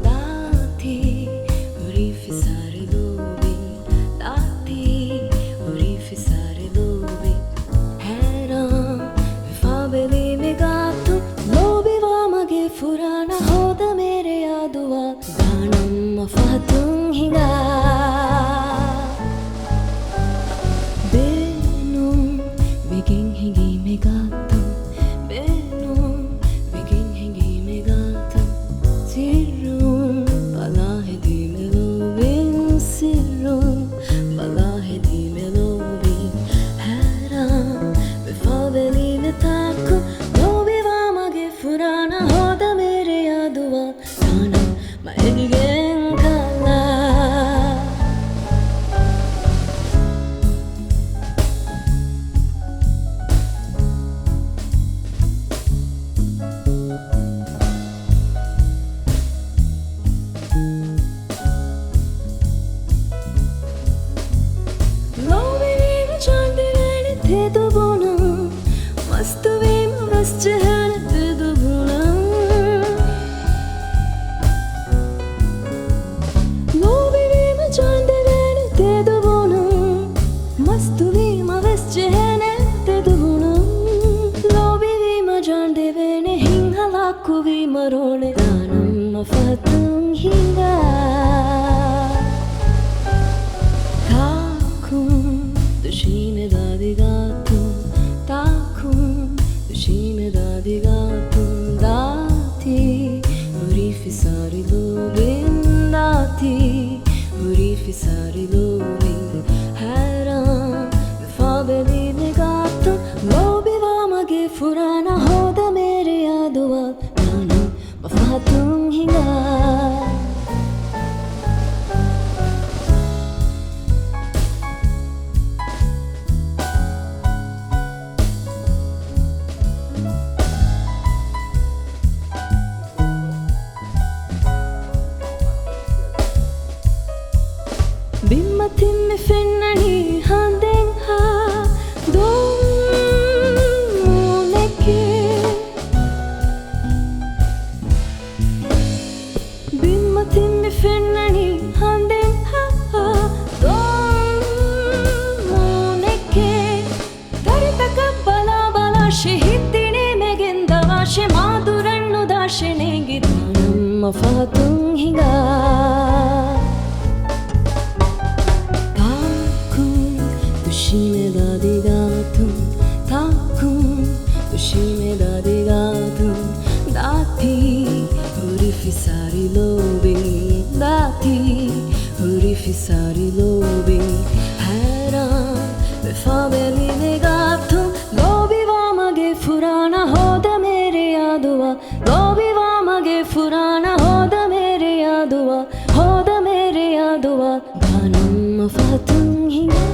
dati urifisare lobi dati urifisare lobi हैरान फाबेली में गातो लोबी वामगे फुराना होदा मेरे यादुआ गानम मफातुं हिंगा बेनुम begin hingi me gato benum begin hingi me gato sirum bala hai di me lovin sirum bala hai di me lovin हैरान बेफाबेली में ताको lobby वामगे फुराना होदा मेरे यादुआ गानम maegen kala lobi me chande vene te do bona mast ve mast han te do bona lobi me chande vene te do bona mast ve mast han te do bona lobi me chande vene hinhala ku vi marone ganam mafatung hinga Dushime dadigatum takum Dushime dadigatum dati urifisari lobin dati urifisari lobin हैरान बेफाबेली में गातो lobby वामगे फुराना होदा मेरे यादुआ गानम मफातुं हिंगा Bimmatin me finnani handen ha doneke Bimmatin me finnani handen ha doneke Taritaka bala bala shehitine megenda she madurannu dashene gidanam mafatung hinga Dushime dadigatum takum Dushime dadigatum dati urifisari lobin dati urifisari lobin हैरान बेफाबेली में गातो lobby वामगे फुराना होदा मेरे यादुआ lobby वामगे फुराना होदा मेरे यादुआ गानम मफातुं हिंगा